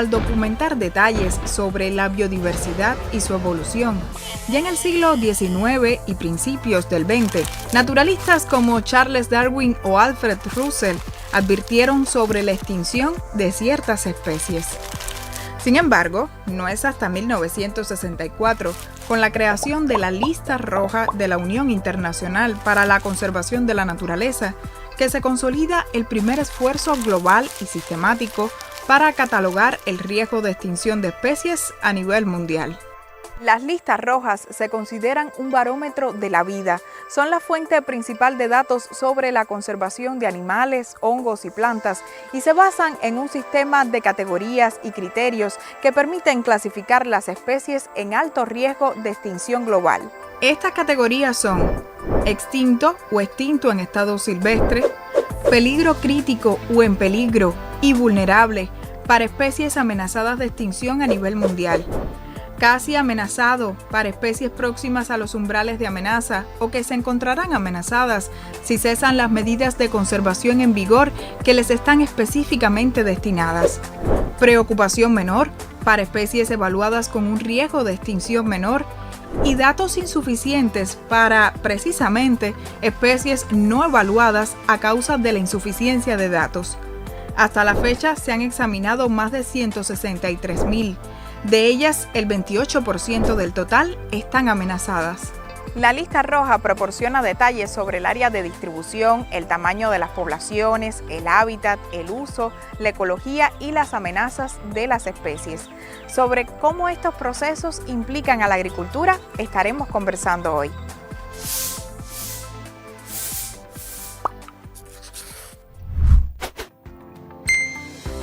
al documentar detalles sobre la biodiversidad y su evolución. Ya en el siglo XIX y principios del XX, naturalistas como Charles Darwin o Alfred Russell advirtieron sobre la extinción de ciertas especies. Sin embargo, no es hasta 1964, con la creación de la Lista Roja de la Unión Internacional para la Conservación de la Naturaleza, que se consolida el primer esfuerzo global y sistemático para catalogar el riesgo de extinción de especies a nivel mundial. Las listas rojas se consideran un barómetro de la vida. Son la fuente principal de datos sobre la conservación de animales, hongos y plantas y se basan en un sistema de categorías y criterios que permiten clasificar las especies en alto riesgo de extinción global. Estas categorías son extinto o extinto en estado silvestre, peligro crítico o en peligro y vulnerable para especies amenazadas de extinción a nivel mundial, casi amenazado para especies próximas a los umbrales de amenaza o que se encontrarán amenazadas si cesan las medidas de conservación en vigor que les están específicamente destinadas. Preocupación menor para especies evaluadas con un riesgo de extinción menor y datos insuficientes para, precisamente, especies no evaluadas a causa de la insuficiencia de datos. Hasta la fecha se han examinado más de 163.000. De ellas, el 28% del total están amenazadas. La lista roja proporciona detalles sobre el área de distribución, el tamaño de las poblaciones, el hábitat, el uso, la ecología y las amenazas de las especies. Sobre cómo estos procesos implican a la agricultura, estaremos conversando hoy.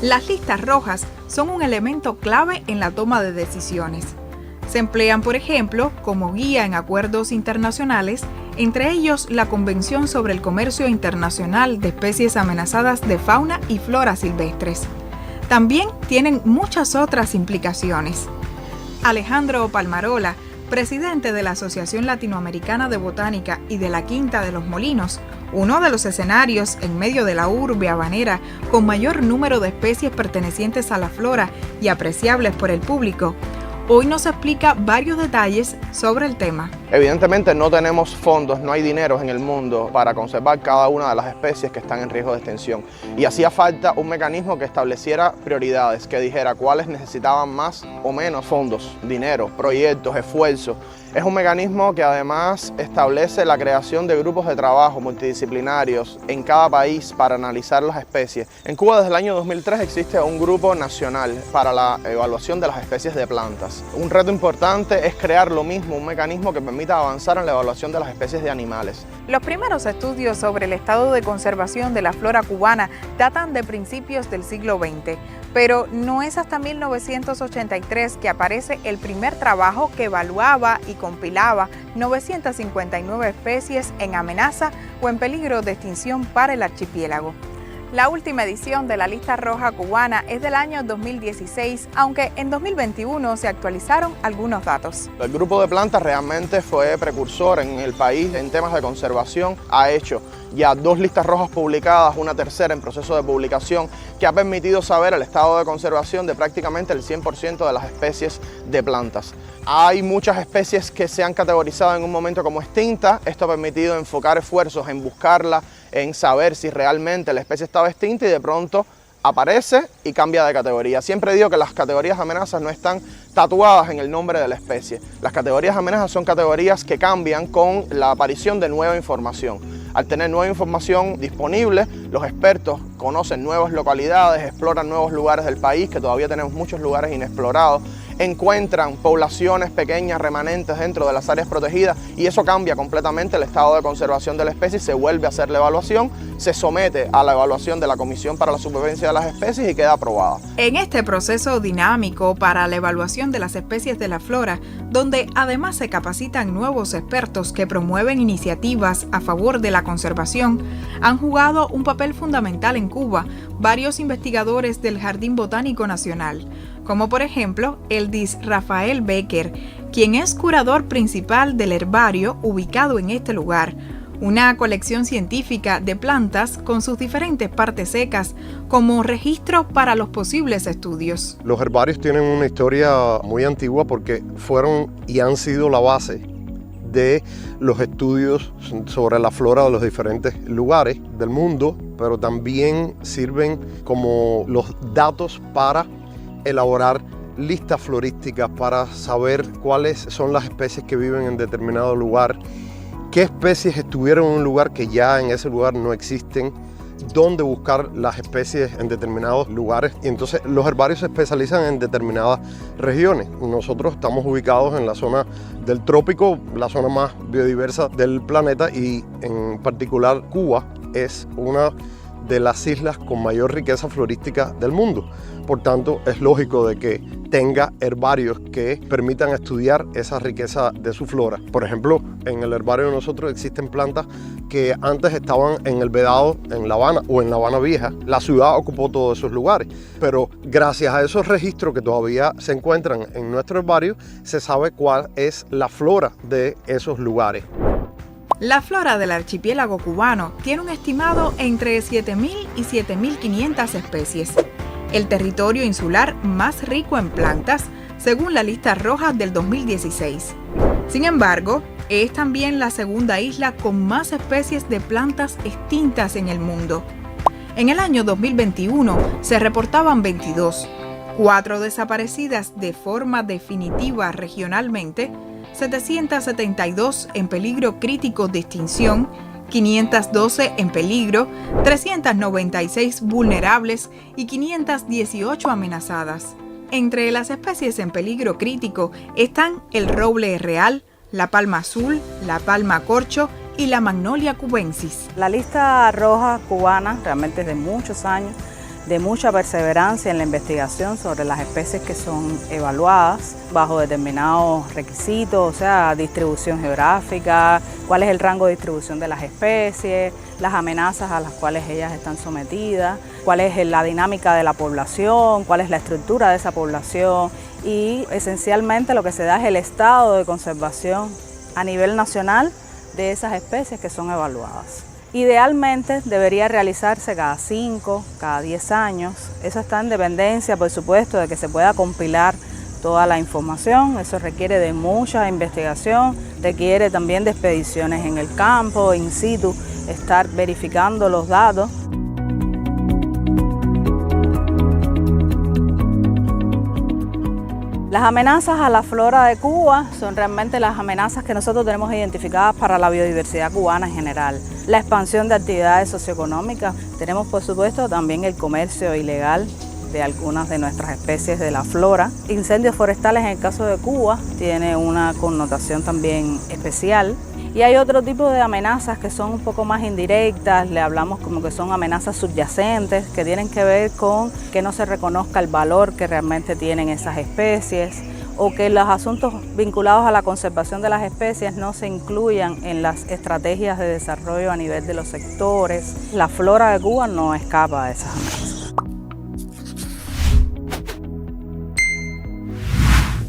Las listas rojas son un elemento clave en la toma de decisiones. Se emplean, por ejemplo, como guía en acuerdos internacionales, entre ellos la Convención sobre el Comercio Internacional de Especies Amenazadas de Fauna y Flora Silvestres. También tienen muchas otras implicaciones. Alejandro Palmarola, presidente de la Asociación Latinoamericana de Botánica y de la Quinta de los Molinos, uno de los escenarios en medio de la urbe habanera con mayor número de especies pertenecientes a la flora y apreciables por el público, hoy nos explica varios detalles sobre el tema. Evidentemente no tenemos fondos, no hay dinero en el mundo para conservar cada una de las especies que están en riesgo de extinción. Y hacía falta un mecanismo que estableciera prioridades, que dijera cuáles necesitaban más o menos fondos, dinero, proyectos, esfuerzos. Es un mecanismo que además establece la creación de grupos de trabajo multidisciplinarios en cada país para analizar las especies. En Cuba desde el año 2003 existe un grupo nacional para la evaluación de las especies de plantas. Un reto importante es crear lo mismo, un mecanismo que permita avanzar en la evaluación de las especies de animales. Los primeros estudios sobre el estado de conservación de la flora cubana datan de principios del siglo XX, pero no es hasta 1983 que aparece el primer trabajo que evaluaba y compilaba 959 especies en amenaza o en peligro de extinción para el archipiélago. La última edición de la lista roja cubana es del año 2016, aunque en 2021 se actualizaron algunos datos. El grupo de plantas realmente fue precursor en el país en temas de conservación. Ha hecho ya 2 listas rojas publicadas, una tercera en proceso de publicación, que ha permitido saber el estado de conservación de prácticamente el 100% de las especies de plantas. Hay muchas especies que se han categorizado en un momento como extintas. Esto ha permitido enfocar esfuerzos en buscarla, en saber si realmente la especie estaba extinta y de pronto aparece y cambia de categoría. Siempre digo que las categorías de amenazas no están tatuadas en el nombre de la especie. Las categorías de amenazas son categorías que cambian con la aparición de nueva información. Al tener nueva información disponible, los expertos conocen nuevas localidades, exploran nuevos lugares del país, que todavía tenemos muchos lugares inexplorados, encuentran poblaciones pequeñas remanentes dentro de las áreas protegidas y eso cambia completamente el estado de conservación de la especie y se vuelve a hacer la evaluación, se somete a la evaluación de la Comisión para la Supervivencia de las Especies y queda aprobada. En este proceso dinámico para la evaluación de las especies de la flora, donde además se capacitan nuevos expertos que promueven iniciativas a favor de la conservación, han jugado un papel fundamental en Cuba varios investigadores del Jardín Botánico Nacional, como por ejemplo el Dis Rafael Becker, quien es curador principal del herbario ubicado en este lugar, una colección científica de plantas con sus diferentes partes secas como registro para los posibles estudios. Los herbarios tienen una historia muy antigua porque fueron y han sido la base de los estudios sobre la flora de los diferentes lugares del mundo, pero también sirven como los datos para elaborar listas florísticas, para saber cuáles son las especies que viven en determinado lugar, qué especies estuvieron en un lugar que ya en ese lugar no existen, dónde buscar las especies en determinados lugares. Y entonces los herbarios se especializan en determinadas regiones. Nosotros estamos ubicados en la zona del trópico, la zona más biodiversa del planeta, y en particular Cuba es una de las islas con mayor riqueza florística del mundo. Por tanto, es lógico de que tenga herbarios que permitan estudiar esa riqueza de su flora. Por ejemplo, en el herbario de nosotros existen plantas que antes estaban en el Vedado, en La Habana o en La Habana Vieja. La ciudad ocupó todos esos lugares, pero gracias a esos registros que todavía se encuentran en nuestro herbario, se sabe cuál es la flora de esos lugares. La flora del archipiélago cubano tiene un estimado entre 7.000 y 7.500 especies. El territorio insular más rico en plantas, según la lista roja del 2016. Sin embargo, es también la segunda isla con más especies de plantas extintas en el mundo. En el año 2021 se reportaban 22, 4 desaparecidas de forma definitiva regionalmente, 772 en peligro crítico de extinción, 512 en peligro, 396 vulnerables y 518 amenazadas. Entre las especies en peligro crítico están el roble real, la palma azul, la palma corcho y la magnolia cubensis. La lista roja cubana realmente es de muchos años, de mucha perseverancia en la investigación sobre las especies que son evaluadas bajo determinados requisitos, o sea, distribución geográfica, cuál es el rango de distribución de las especies, las amenazas a las cuales ellas están sometidas, cuál es la dinámica de la población, cuál es la estructura de esa población y esencialmente lo que se da es el estado de conservación a nivel nacional de esas especies que son evaluadas. Idealmente debería realizarse cada 5, cada 10 años. Eso está en dependencia, por supuesto, de que se pueda compilar toda la información. Eso requiere de mucha investigación, requiere también de expediciones en el campo, in situ, estar verificando los datos. Las amenazas a la flora de Cuba son realmente las amenazas que nosotros tenemos identificadas para la biodiversidad cubana en general. La expansión de actividades socioeconómicas, tenemos por supuesto también el comercio ilegal de algunas de nuestras especies de la flora. Incendios forestales en el caso de Cuba tiene una connotación también especial. Y hay otro tipo de amenazas que son un poco más indirectas, le hablamos como que son amenazas subyacentes, que tienen que ver con que no se reconozca el valor que realmente tienen esas especies o que los asuntos vinculados a la conservación de las especies no se incluyan en las estrategias de desarrollo a nivel de los sectores. La flora de Cuba no escapa de esas amenazas.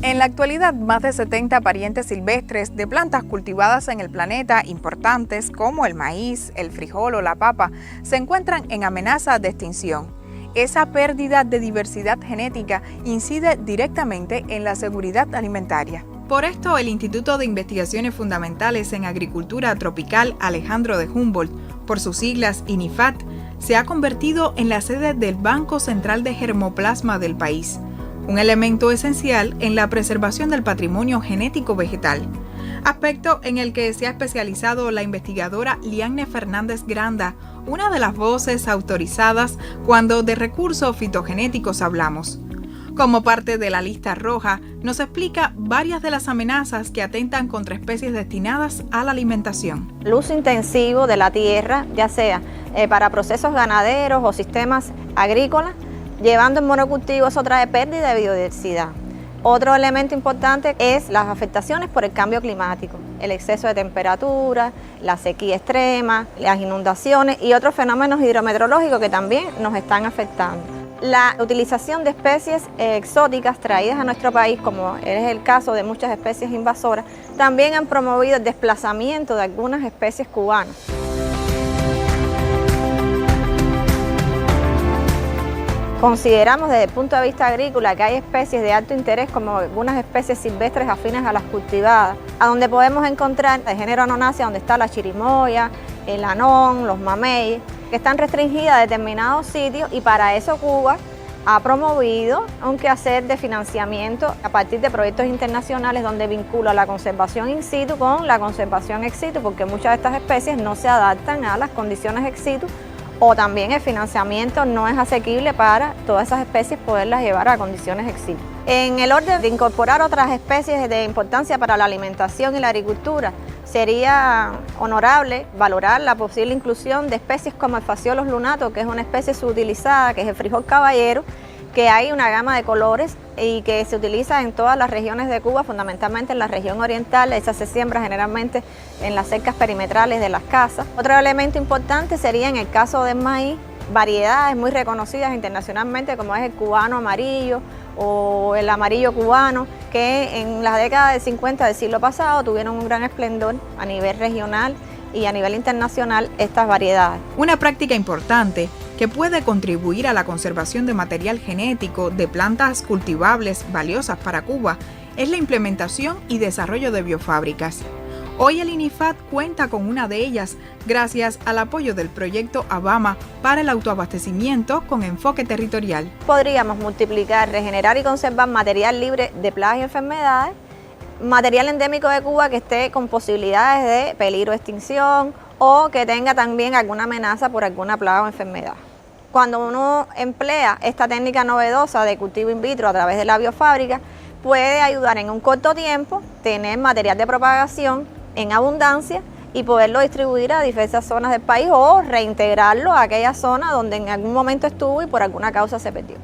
En la actualidad, más de 70 parientes silvestres de plantas cultivadas en el planeta importantes como el maíz, el frijol o la papa se encuentran en amenaza de extinción. Esa pérdida de diversidad genética incide directamente en la seguridad alimentaria. Por esto, el Instituto de Investigaciones Fundamentales en Agricultura Tropical Alejandro de Humboldt, por sus siglas INIFAT, se ha convertido en la sede del Banco Central de Germoplasma del país, un elemento esencial en la preservación del patrimonio genético vegetal, aspecto en el que se ha especializado la investigadora Lianne Fernández Granda, una de las voces autorizadas cuando de recursos fitogenéticos hablamos. Como parte de la lista roja, nos explica varias de las amenazas que atentan contra especies destinadas a la alimentación. El uso intensivo de la tierra, ya sea para procesos ganaderos o sistemas agrícolas, llevando en monocultivo, eso trae pérdida de biodiversidad. Otro elemento importante es las afectaciones por el cambio climático, el exceso de temperatura, la sequía extrema, las inundaciones y otros fenómenos hidrometeorológicos que también nos están afectando. La utilización de especies exóticas traídas a nuestro país, como es el caso de muchas especies invasoras, también han promovido el desplazamiento de algunas especies cubanas. Consideramos desde el punto de vista agrícola que hay especies de alto interés, como algunas especies silvestres afines a las cultivadas, a donde podemos encontrar de género Anonaceae, donde está la chirimoya, el anón, los mameyes, que están restringidas a determinados sitios, y para eso Cuba ha promovido un quehacer de financiamiento a partir de proyectos internacionales donde vincula la conservación in situ con la conservación ex situ, porque muchas de estas especies no se adaptan a las condiciones ex situ, o también el financiamiento no es asequible para todas esas especies poderlas llevar a condiciones ex situ. En el orden de incorporar otras especies de importancia para la alimentación y la agricultura, sería honorable valorar la posible inclusión de especies como el Phaseolus lunatus, que es una especie subutilizada, que es el frijol caballero, que hay una gama de colores y que se utiliza en todas las regiones de Cuba, fundamentalmente en la región oriental. Esa se siembra generalmente en las cercas perimetrales de las casas. Otro elemento importante sería, en el caso del maíz, variedades muy reconocidas internacionalmente, como es el cubano amarillo o el amarillo cubano, que en las décadas del 50 del siglo pasado tuvieron un gran esplendor a nivel regional y a nivel internacional estas variedades. Una práctica importante que puede contribuir a la conservación de material genético de plantas cultivables valiosas para Cuba es la implementación y desarrollo de biofábricas. Hoy el INIFAD cuenta con una de ellas gracias al apoyo del proyecto Abama para el autoabastecimiento con enfoque territorial. Podríamos multiplicar, regenerar y conservar material libre de plagas y enfermedades, material endémico de Cuba que esté con posibilidades de peligro de extinción o que tenga también alguna amenaza por alguna plaga o enfermedad. Cuando uno emplea esta técnica novedosa de cultivo in vitro a través de la biofábrica, puede ayudar en un corto tiempo tener material de propagación en abundancia y poderlo distribuir a diversas zonas del país o reintegrarlo a aquella zona donde en algún momento estuvo y por alguna causa se perdió.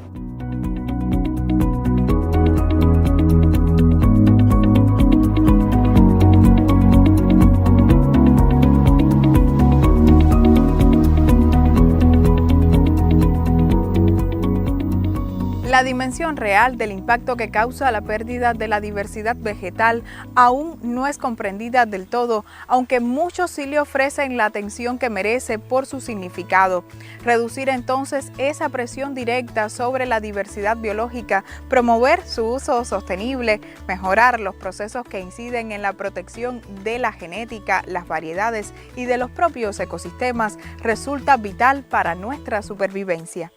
La dimensión real del impacto que causa la pérdida de la diversidad vegetal aún no es comprendida del todo, aunque muchos sí le ofrecen la atención que merece por su significado. Reducir entonces esa presión directa sobre la diversidad biológica, promover su uso sostenible, mejorar los procesos que inciden en la protección de la genética, las variedades y de los propios ecosistemas resulta vital para nuestra supervivencia.